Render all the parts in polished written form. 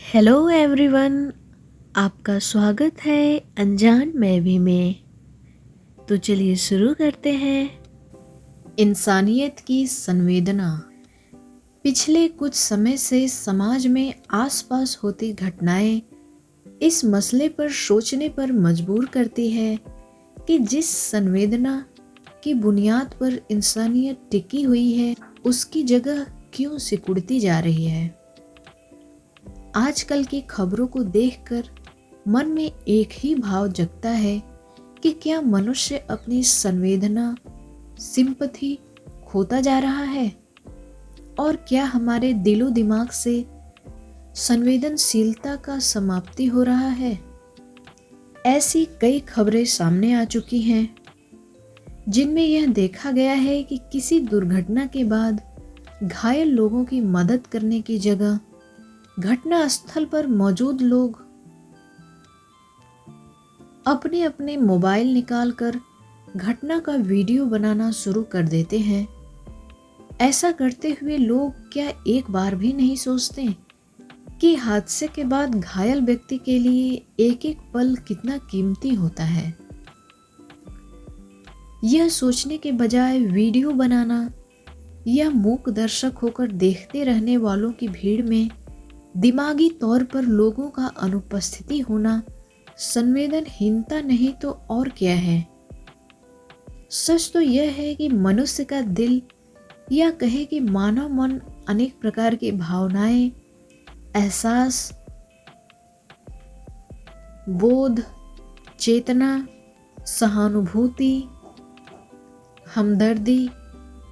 Hello everyone, आपका स्वागत है अनजान में भी में। तो चलिए शुरू करते हैं। इंसानियत की संवेदना पिछले कुछ समय से समाज में आसपास होती घटनाएं इस मसले पर सोचने पर मजबूर करती है कि जिस संवेदना की बुनियाद पर इंसानियत टिकी हुई है उसकी जगह क्यों सिकुड़ती जा रही है। आजकल की खबरों को देखकर मन में एक ही भाव जगता है कि क्या मनुष्य अपनी संवेदना सिंपैथी खोता जा रहा है और क्या हमारे दिलो दिमाग से संवेदनशीलता का समाप्ति हो रहा है। ऐसी कई खबरें सामने आ चुकी हैं जिनमें यह देखा गया है कि किसी दुर्घटना के बाद घायल लोगों की मदद करने की जगह घटना स्थल पर मौजूद लोग अपने अपने मोबाइल निकालकर घटना का वीडियो बनाना शुरू कर देते हैं। ऐसा करते हुए लोग क्या एक बार भी नहीं सोचते कि हादसे के बाद घायल व्यक्ति के लिए एक एक पल कितना कीमती होता है। यह सोचने के बजाय वीडियो बनाना या मूक दर्शक होकर देखते रहने वालों की भीड़ में दिमागी तौर पर लोगों का अनुपस्थिति होना संवेदनहीनता नहीं तो और क्या है। सच तो यह है कि मनुष्य का दिल या कहे कि मानव मन अनेक प्रकार की भावनाएं, एहसास, बोध, चेतना, सहानुभूति, हमदर्दी,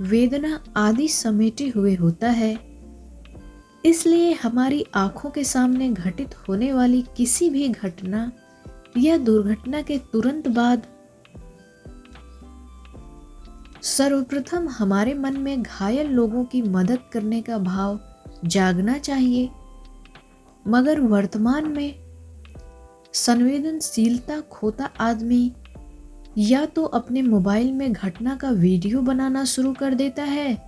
वेदना आदि समेटे हुए होता है। इसलिए हमारी आंखों के सामने घटित होने वाली किसी भी घटना या दुर्घटना के तुरंत बाद सर्वप्रथम हमारे मन में घायल लोगों की मदद करने का भाव जागना चाहिए। मगर वर्तमान में संवेदनशीलता खोता आदमी या तो अपने मोबाइल में घटना का वीडियो बनाना शुरू कर देता है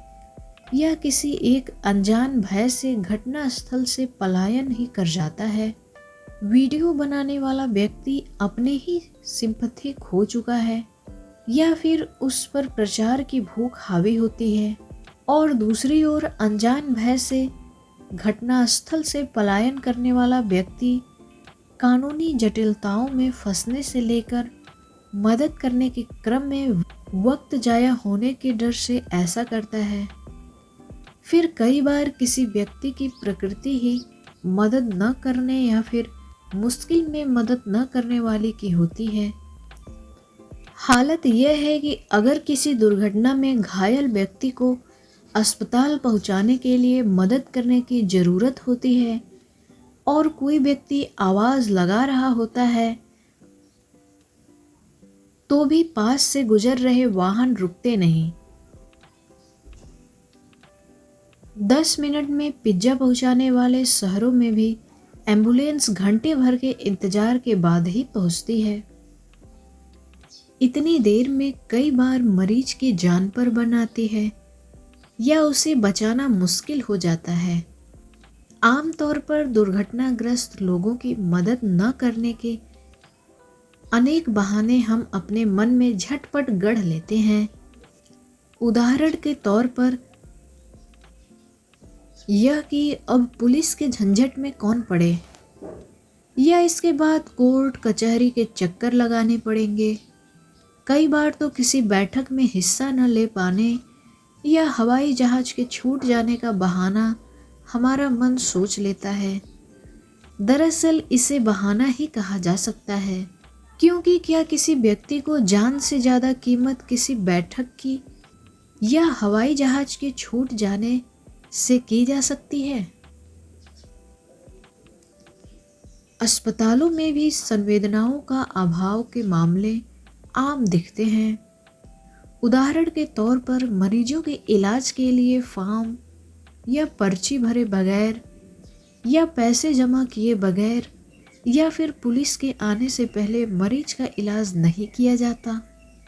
या किसी एक अनजान भय से घटना स्थल से पलायन ही कर जाता है। वीडियो बनाने वाला व्यक्ति अपने ही सिंपैथी खो चुका है या फिर उस पर प्रचार की भूख हावी होती है, और दूसरी ओर अनजान भय से घटना स्थल से पलायन करने वाला व्यक्ति कानूनी जटिलताओं में फंसने से लेकर मदद करने के क्रम में वक्त जाया होने के डर से ऐसा करता है। फिर कई बार किसी व्यक्ति की प्रकृति ही मदद न करने या फिर मुश्किल में मदद न करने वाली की होती है। हालत यह है कि अगर किसी दुर्घटना में घायल व्यक्ति को अस्पताल पहुंचाने के लिए मदद करने की ज़रूरत होती है और कोई व्यक्ति आवाज़ लगा रहा होता है तो भी पास से गुजर रहे वाहन रुकते नहीं। 10 मिनट में पिज्जा पहुंचाने वाले शहरों में भी एम्बुलेंस घंटे भर के इंतजार के बाद ही पहुंचती है। इतनी देर में कई बार मरीज की जान पर बन आती है या उसे बचाना मुश्किल हो जाता है। आमतौर पर दुर्घटनाग्रस्त लोगों की मदद न करने के अनेक बहाने हम अपने मन में झटपट गढ़ लेते हैं। उदाहरण के तौर पर यह कि अब पुलिस के झंझट में कौन पड़े, या इसके बाद कोर्ट कचहरी के चक्कर लगाने पड़ेंगे। कई बार तो किसी बैठक में हिस्सा न ले पाने या हवाई जहाज के छूट जाने का बहाना हमारा मन सोच लेता है। दरअसल इसे बहाना ही कहा जा सकता है, क्योंकि क्या किसी व्यक्ति को जान से ज़्यादा कीमत किसी बैठक की या हवाई जहाज के छूट जाने से की जा सकती है। अस्पतालों में भी संवेदनाओं का अभाव के मामले आम दिखते हैं। उदाहरण के तौर पर मरीजों के इलाज के लिए फॉर्म या पर्ची भरे बगैर या पैसे जमा किए बगैर या फिर पुलिस के आने से पहले मरीज का इलाज नहीं किया जाता,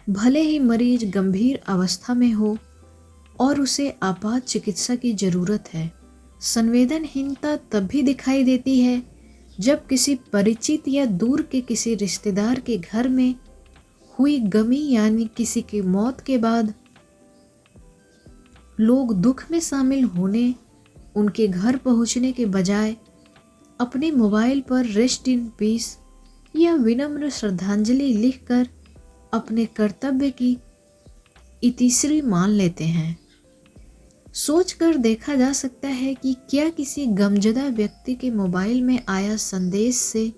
भले ही मरीज गंभीर अवस्था में हो और उसे आपात चिकित्सा की ज़रूरत है। संवेदनहीनता तब भी दिखाई देती है जब किसी परिचित या दूर के किसी रिश्तेदार के घर में हुई गमी यानी किसी की मौत के बाद लोग दुख में शामिल होने उनके घर पहुंचने के बजाय अपने मोबाइल पर रेस्ट इन पीस या विनम्र श्रद्धांजलि लिखकर अपने कर्तव्य की इतिश्री मान लेते हैं। सोचकर देखा जा सकता है कि क्या किसी गमजदा व्यक्ति के मोबाइल में आया संदेश से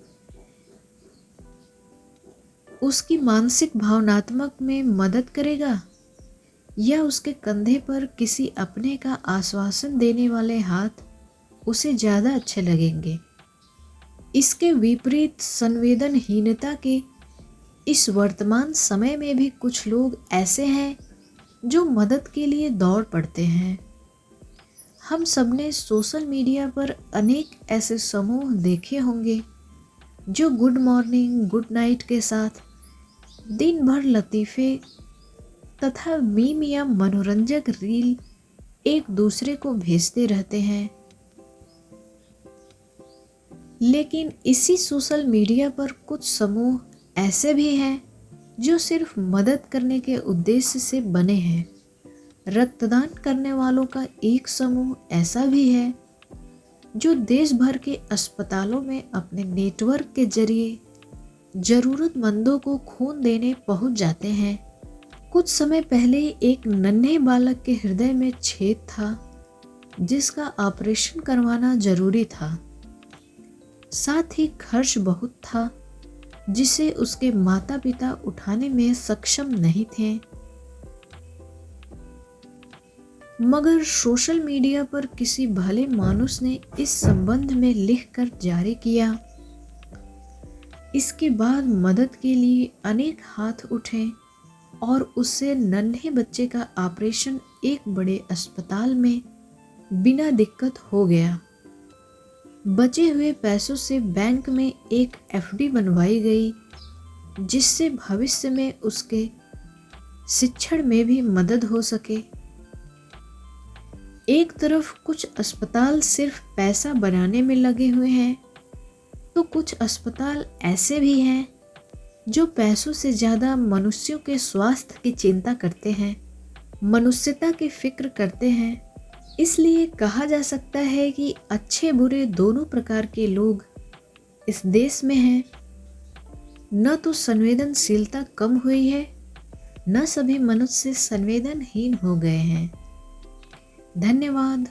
उसकी मानसिक भावनात्मक में मदद करेगा या उसके कंधे पर किसी अपने का आश्वासन देने वाले हाथ उसे ज़्यादा अच्छे लगेंगे। इसके विपरीत संवेदनहीनता के इस वर्तमान समय में भी कुछ लोग ऐसे हैं जो मदद के लिए दौड़ पड़ते हैं। हम सबने सोशल मीडिया पर अनेक ऐसे समूह देखे होंगे जो गुड मॉर्निंग गुड नाइट के साथ दिन भर लतीफ़े तथा मीम या मनोरंजक रील एक दूसरे को भेजते रहते हैं। लेकिन इसी सोशल मीडिया पर कुछ समूह ऐसे भी हैं जो सिर्फ मदद करने के उद्देश्य से बने हैं। रक्तदान करने वालों का एक समूह ऐसा भी है जो देश भर के अस्पतालों में अपने नेटवर्क के जरिए ज़रूरतमंदों को खून देने पहुंच जाते हैं। कुछ समय पहले एक नन्हे बालक के हृदय में छेद था जिसका ऑपरेशन करवाना जरूरी था। साथ ही खर्च बहुत था जिसे उसके माता पिता उठाने में सक्षम नहीं थे। मगर सोशल मीडिया पर किसी भले मानुस ने इस संबंध में लिखकर जारी किया। इसके बाद मदद के लिए अनेक हाथ उठे और उससे नन्हे बच्चे का ऑपरेशन एक बड़े अस्पताल में बिना दिक्कत हो गया। बचे हुए पैसों से बैंक में एक एफडी बनवाई गई जिससे भविष्य में उसके शिक्षण में भी मदद हो सके। एक तरफ कुछ अस्पताल सिर्फ पैसा बनाने में लगे हुए हैं तो कुछ अस्पताल ऐसे भी हैं जो पैसों से ज़्यादा मनुष्यों के स्वास्थ्य की चिंता करते हैं, मनुष्यता की फिक्र करते हैं। इसलिए कहा जा सकता है कि अच्छे बुरे दोनों प्रकार के लोग इस देश में हैं। न तो संवेदनशीलता कम हुई है, न सभी मनुष्य संवेदनहीन हो गए हैं। धन्यवाद।